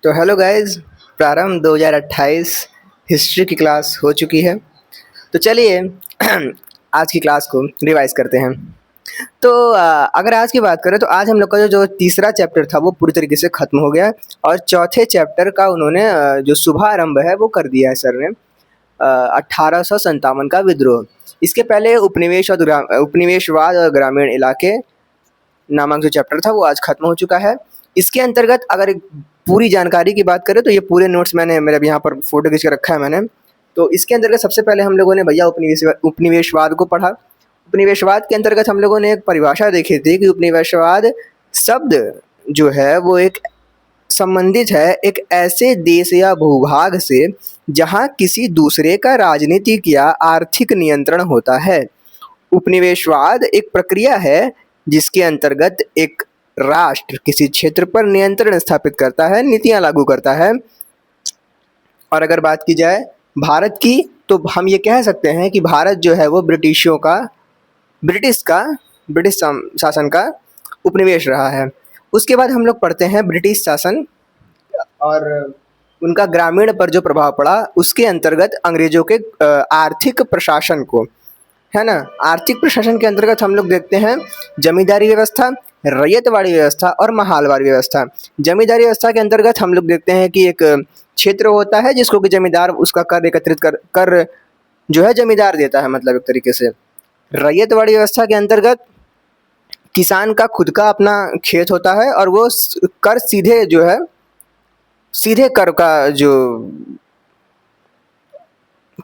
तो hello guys, प्रारंभ 2028 history की क्लास हो चुकी है। तो चलिए आज की क्लास को रिवाइज करते हैं। तो अगर आज की बात करें तो आज हम लोग का जो तीसरा चैप्टर था वो पूरी तरीके से खत्म हो गया और चौथे चैप्टर का उन्होंने जो शुभारंभ है वो कर दिया है सर ने। 1857 का विद्रोह। इसके पहले उपनिवेशवाद और ग्रामीण इलाके नामक जो चैप्टर था वो आज खत्म हो चुका है। इसके अंतर्गत अगर एक पूरी जानकारी की बात करें तो ये पूरे नोट्स मैंने मेरे यहाँ पर फोटो खींच के रखा है मैंने। तो इसके अंतर्गत सबसे पहले हम लोगों ने भैया उपनिवेशवाद को पढ़ा। उपनिवेशवाद के अंतर्गत हम लोगों ने एक परिभाषा देखी थी कि उपनिवेशवाद शब्द जो है वो एक संबंधित है एक ऐसे देश या भूभाग से जहाँ किसी दूसरे का राजनीतिक या आर्थिक नियंत्रण होता है। उपनिवेशवाद एक प्रक्रिया है जिसके अंतर्गत एक राष्ट्र किसी क्षेत्र पर नियंत्रण स्थापित करता है, नीतियां लागू करता है। और अगर बात की जाए भारत की तो हम ये कह सकते हैं कि भारत जो है वो ब्रिटिश शासन का उपनिवेश रहा है। उसके बाद हम लोग पढ़ते हैं ब्रिटिश शासन और उनका ग्रामीण पर जो प्रभाव पड़ा उसके अंतर्गत अंग्रेजों के आर्थिक प्रशासन को, है ना। आर्थिक प्रशासन के अंतर्गत हम लोग देखते हैं जमींदारी व्यवस्था, रैयतवाड़ी व्यवस्था और महालवाड़ी व्यवस्था। जमींदारी व्यवस्था के अंतर्गत हम लोग देखते हैं कि एक क्षेत्र होता है जिसको कि जमींदार उसका कर एकत्रित कर जो है जमींदार देता है, मतलब एक तरीके से। रैयतवाड़ी व्यवस्था के अंतर्गत किसान का खुद का अपना खेत होता है और वो कर सीधे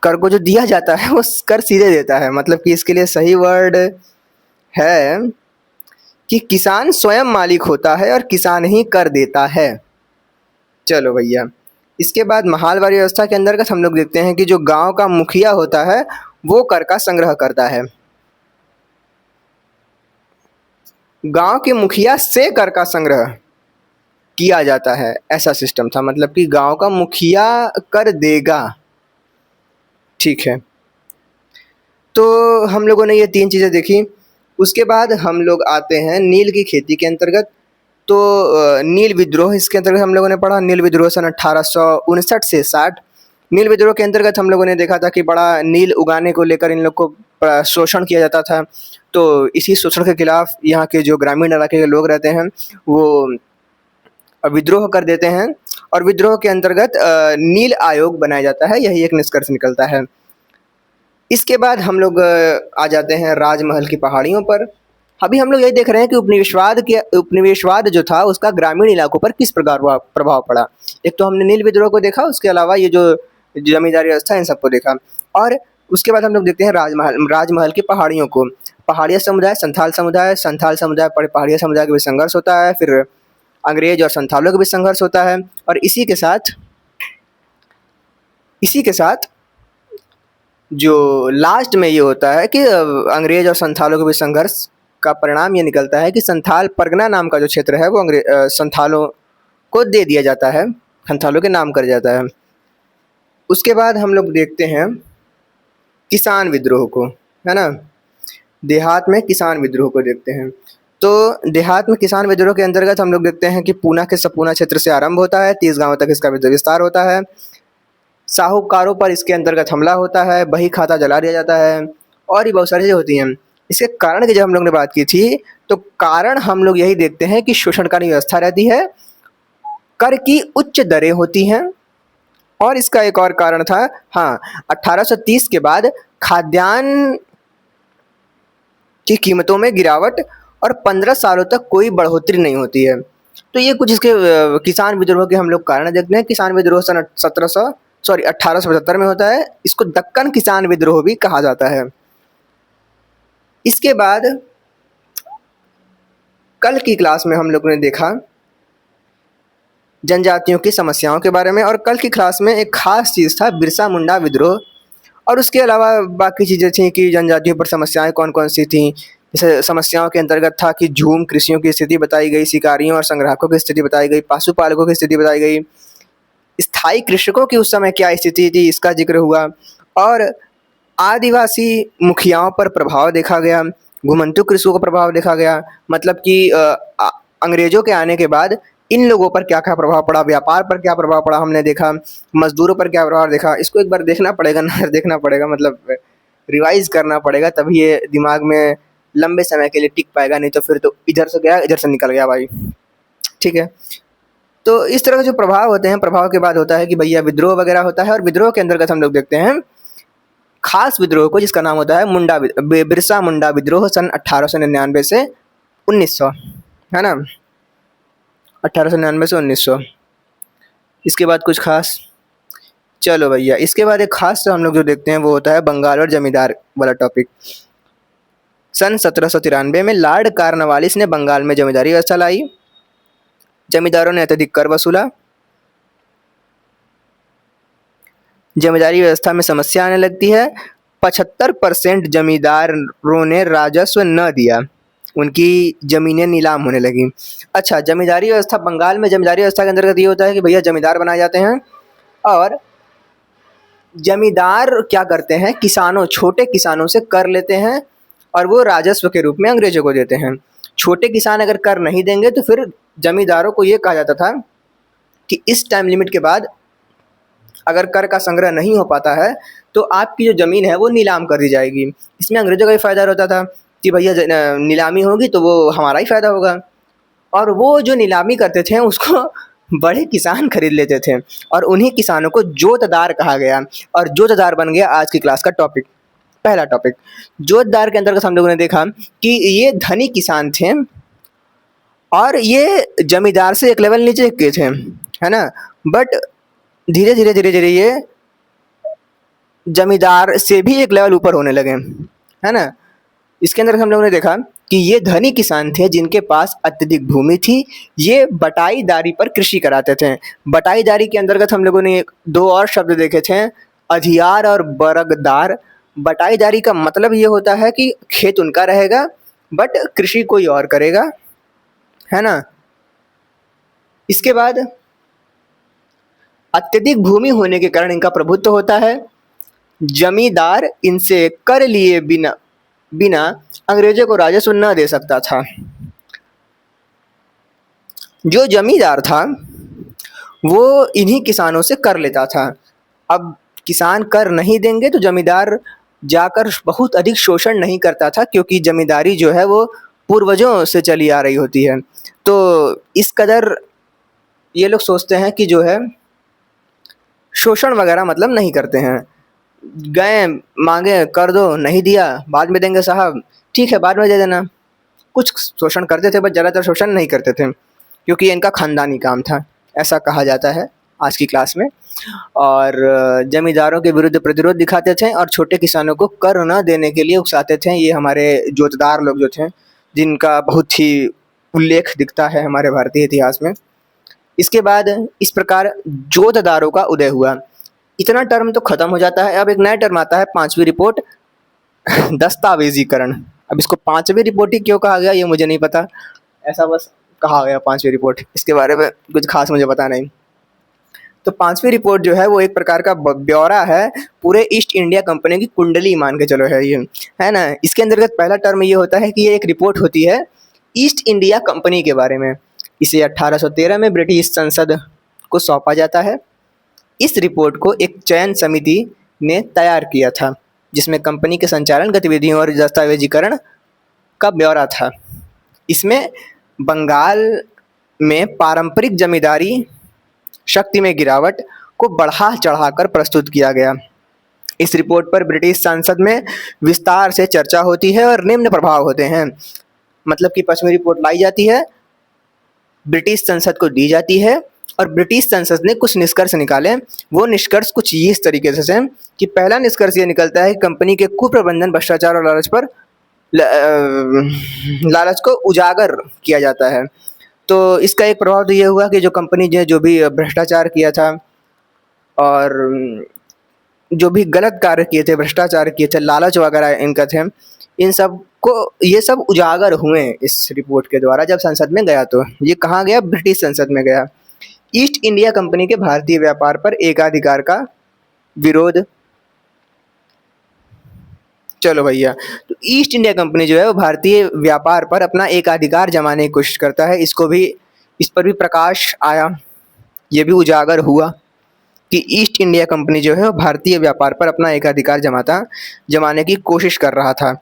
कर को जो दिया जाता है वो कर सीधे देता है। मतलब कि इसके लिए सही वर्ड है कि किसान स्वयं मालिक होता है और किसान ही कर देता है। चलो भैया, इसके बाद महालवाड़ी व्यवस्था के अंतर्गत हम लोग देखते हैं कि जो गांव का मुखिया होता है वो कर का संग्रह करता है। गांव के मुखिया से कर का संग्रह किया जाता है, ऐसा सिस्टम था। मतलब कि गांव का मुखिया कर देगा, ठीक है। तो हम लोगों ने ये तीन चीज़ें देखी। उसके बाद हम लोग आते हैं नील की खेती के अंतर्गत। तो नील विद्रोह, इसके अंतर्गत हम लोगों ने पढ़ा नील विद्रोह सन 1859 से 60। नील विद्रोह के अंतर्गत हम लोगों ने देखा था कि बड़ा नील उगाने को लेकर इन लोग को शोषण किया जाता था। तो इसी शोषण के खिलाफ यहाँ के जो ग्रामीण इलाके के लोग रहते हैं वो विद्रोह कर देते हैं और विद्रोह के अंतर्गत नील आयोग बनाया जाता है, यही एक निष्कर्ष निकलता है। इसके बाद हम लोग आ जाते हैं राजमहल की पहाड़ियों पर। अभी हम लोग यही देख रहे हैं कि उपनिवेशवाद जो था उसका ग्रामीण इलाकों पर किस प्रकार प्रभाव पड़ा। एक तो हमने नील विद्रोह को देखा, उसके अलावा ये जो जमींदारी व्यवस्था इन सबको देखा। और उसके बाद हम लोग देखते हैं राजमहल की पहाड़ियों को। पहाड़िया समुदाय, संथाल समुदाय पहाड़िया समुदाय के बीच संघर्ष होता है, फिर अंग्रेज और संथालों के बीच संघर्ष होता है। और इसी के साथ जो लास्ट में ये होता है कि अंग्रेज और संथालों के बीच संघर्ष का परिणाम ये निकलता है कि संथाल परगना नाम का जो क्षेत्र है वो संथालों को दे दिया जाता है, संथालों के नाम कर जाता है। उसके बाद हम लोग देखते हैं किसान विद्रोह को, है ना। देहात में किसान विद्रोह को देखते हैं। तो देहात में किसान विद्रोह के अंतर्गत हम लोग देखते हैं कि पूना के सपूना क्षेत्र से आरंभ होता है, 30 गाँव तक इसका विस्तार होता है। साहूकारों पर इसके अंतर्गत हमला होता है, बही खाता जला दिया जाता है और भी बहुत सारी चीज़ें होती हैं। इसके कारण की जब हम लोग ने बात की थी तो कारण हम लोग यही देखते हैं कि शोषणकारी व्यवस्था रहती है, कर की उच्च दरें होती हैं और इसका एक और कारण था, हाँ, 1830 के बाद खाद्यान्न की कीमतों में गिरावट और 15 सालों तक कोई बढ़ोतरी नहीं होती है। तो ये कुछ इसके किसान विद्रोह के हम लोग कारण देखते हैं। किसान विद्रोह सन 1875 में होता है। इसको दक्कन किसान विद्रोह भी कहा जाता है। इसके बाद कल की क्लास में हम लोगों ने देखा जनजातियों की समस्याओं के बारे में और कल की क्लास में एक खास चीज़ था बिरसा मुंडा विद्रोह। और उसके अलावा बाकी चीज़ें थी कि जनजातियों पर समस्याएं कौन कौन सी थीं। जैसे समस्याओं के अंतर्गत था कि झूम कृषियों की स्थिति बताई गई, शिकारियों और संग्राहकों की स्थिति बताई गई, पशुपालकों की स्थिति बताई गई, स्थायी कृषकों की उस समय क्या स्थिति थी इसका जिक्र हुआ और आदिवासी मुखियाओं पर प्रभाव देखा गया, घुमंतु कृषकों का प्रभाव देखा गया। मतलब कि अंग्रेजों के आने के बाद इन लोगों पर क्या क्या प्रभाव पड़ा, व्यापार पर क्या प्रभाव पड़ा हमने देखा, मजदूरों पर क्या प्रभाव देखा। इसको एक बार देखना पड़ेगा, नजर देखना पड़ेगा, मतलब रिवाइज करना पड़ेगा, तभी ये दिमाग में लंबे समय के लिए टिक पाएगा, नहीं तो फिर तो इधर से गया इधर से निकल गया भाई। ठीक है, तो इस तरह के जो प्रभाव होते हैं, प्रभाव के बाद होता है कि भैया विद्रोह वगैरह होता है, और विद्रोह के अंतर्गत हम लोग देखते हैं खास विद्रोह को, जिसका नाम होता है बिरसा मुंडा विद्रोह, सन 1899 से 1900, है ना, 1899 से 1900। इसके बाद कुछ खास, चलो भैया इसके बाद एक खास हम लोग जो देखते हैं वो होता है बंगाल और जमींदार वाला टॉपिक। सन 1793 में लॉर्ड कार्नवालिस ने बंगाल में जमींदारी व्यवस्था लाई। जमींदारों ने अत्यधिक कर वसूला, जमींदारी व्यवस्था में समस्या आने लगती है। 75% जमींदारों ने राजस्व न दिया, उनकी जमीनें नीलाम होने लगी। अच्छा, जमींदारी व्यवस्था बंगाल में, जमींदारी व्यवस्था के अंतर्गत ये होता है कि भैया जमींदार बनाए जाते हैं, और जमींदार क्या करते हैं, किसानों, छोटे किसानों से कर लेते हैं, और वो राजस्व के रूप में अंग्रेजों को देते हैं। छोटे किसान अगर कर नहीं देंगे तो फिर जमींदारों को ये कहा जाता था कि इस टाइम लिमिट के बाद अगर कर का संग्रह नहीं हो पाता है तो आपकी जो ज़मीन है वो नीलाम कर दी जाएगी। इसमें अंग्रेज़ों का भी फ़ायदा होता था कि भैया नीलामी होगी तो वो हमारा ही फ़ायदा होगा, और वो जो नीलामी करते थे उसको बड़े किसान खरीद लेते थे, और उन्हीं किसानों को जोतदार कहा गया, और जोतदार बन गया आज की क्लास का टॉपिक, पहला टॉपिक। जोतदार के अंतर्गत हम लोगों ने देखा कि ये धनी किसान थे, और ये जमींदार से एक लेवल नीचे के थे, है ना, बट धीरे धीरे धीरे धीरे ये जमींदार से भी एक लेवल ऊपर होने लगे, है ना। इसके अंदर हम लोगों ने देखा कि ये धनी किसान थे जिनके पास अत्यधिक भूमि थी, ये बटाईदारी पर कृषि कराते थे। बटाईदारी के अंतर्गत हम लोगों ने दो और शब्द देखे थे, अधियार और बरगदार। बटाईदारी का मतलब ये होता है कि खेत उनका रहेगा बट कृषि कोई और करेगा, है ना। इसके बाद अत्यधिक भूमि होने के कारण इनका प्रभुत्व होता है। जमींदार इनसे कर लिए बिना बिना अंग्रेजों को राजस्व न दे सकता था। जो जमींदार था वो इन्हीं किसानों से कर लेता था। अब किसान कर नहीं देंगे तो जमींदार जाकर बहुत अधिक शोषण नहीं करता था, क्योंकि जमींदारी जो है वो पूर्वजों से चली आ रही होती है। तो इस कदर ये लोग सोचते हैं कि जो है शोषण वगैरह मतलब नहीं करते हैं। गए मांगे कर दो, नहीं दिया बाद में देंगे साहब, ठीक है बाद में दे देना। कुछ शोषण करते थे बट ज़्यादातर शोषण नहीं करते थे, क्योंकि इनका खानदानी काम था, ऐसा कहा जाता है आज की क्लास में। और जमींदारों के विरुद्ध प्रतिरोध दिखाते थे और छोटे किसानों को कर न देने के लिए उकसाते थे। ये हमारे जोतदार लोग जो थे, जिनका बहुत ही उल्लेख दिखता है हमारे भारतीय इतिहास में। इसके बाद इस प्रकार जोतदारों का उदय हुआ। इतना टर्म तो खत्म हो जाता है। अब एक नया टर्म आता है, पांचवी रिपोर्ट, दस्तावेजीकरण। अब इसको पांचवी रिपोर्ट ही क्यों कहा गया ये मुझे नहीं पता, ऐसा बस कहा गया पांचवी रिपोर्ट, इसके बारे में कुछ खास मुझे पता नहीं। तो पांचवी रिपोर्ट जो है वो एक प्रकार का ब्यौरा है, पूरे ईस्ट इंडिया कंपनी की कुंडली मान के चलो है ये, है ना। इसके अंतर्गत पहला टर्म ये होता है कि ये एक रिपोर्ट होती है ईस्ट इंडिया कंपनी के बारे में। इसे 1813 में ब्रिटिश संसद को सौंपा जाता है। इस रिपोर्ट को एक चयन समिति ने तैयार किया था, जिसमें कंपनी के संचालन गतिविधियों और दस्तावेजीकरण का ब्यौरा था। इसमें बंगाल में पारंपरिक जमींदारी शक्ति में गिरावट को बढ़ा चढ़ाकर प्रस्तुत किया गया। इस रिपोर्ट पर ब्रिटिश संसद में विस्तार से चर्चा होती है और निम्न प्रभाव होते हैं। मतलब कि पश्चिमी रिपोर्ट लाई जाती है, ब्रिटिश संसद को दी जाती है, और ब्रिटिश संसद ने कुछ निष्कर्ष निकाले। वो निष्कर्ष कुछ इस तरीके से हैं कि पहला निष्कर्ष ये निकलता है कि कंपनी के कुप्रबंधन, भ्रष्टाचार और लालच को उजागर किया जाता है। तो इसका एक प्रभाव तो ये हुआ कि जो कंपनी ने जो भी भ्रष्टाचार किया था और जो भी गलत कार्य किए थे, भ्रष्टाचार किए थे, लालच वगैरह इनका थे, इन सब को ये सब उजागर हुए इस रिपोर्ट के द्वारा। जब संसद में गया तो ये कहाँ गया, ब्रिटिश संसद में गया। ईस्ट इंडिया कंपनी के भारतीय व्यापार पर एकाधिकार का विरोध। चलो भैया, तो ईस्ट इंडिया कंपनी जो है वो भारतीय व्यापार पर अपना एकाधिकार जमाने की कोशिश करता है। इसको भी इस पर भी प्रकाश आया, ये भी उजागर हुआ कि ईस्ट इंडिया कंपनी जो है वो भारतीय व्यापार पर अपना एकाधिकार जमाने की कोशिश कर रहा था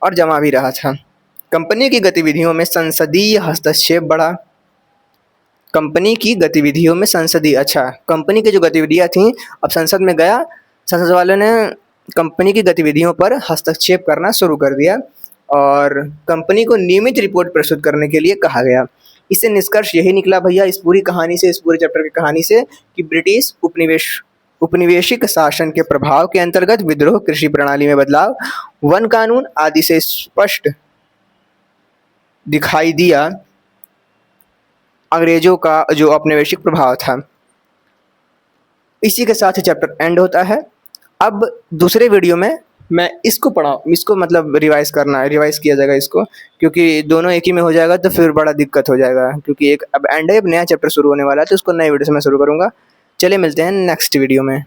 और जमा भी रहा था। कंपनी की गतिविधियों में संसदीय हस्तक्षेप बढ़ा। कंपनी की गतिविधियों में कंपनी की जो गतिविधियां थी, अब संसद में गया, संसद वालों ने कंपनी की गतिविधियों पर हस्तक्षेप करना शुरू कर दिया और कंपनी को नियमित रिपोर्ट प्रस्तुत करने के लिए कहा गया। इससे निष्कर्ष यही निकला भैया इस पूरी कहानी से, इस पूरे चैप्टर की कहानी से, कि ब्रिटिश उपनिवेशिक शासन के प्रभाव के अंतर्गत विद्रोह, कृषि प्रणाली में बदलाव, वन कानून आदि से स्पष्ट दिखाई दिया अंग्रेजों का जो औपनिवेशिक प्रभाव था। इसी के साथ ही चैप्टर एंड होता है। अब दूसरे वीडियो में मैं इसको मतलब रिवाइज किया जाएगा इसको, क्योंकि दोनों एक ही में हो जाएगा तो फिर बड़ा दिक्कत हो जाएगा, क्योंकि एक अब एंड है, अब नया चैप्टर शुरू होने वाला है, तो उसको नए वीडियो से मैं शुरू करूँगा। चलिए मिलते हैं नेक्स्ट वीडियो में।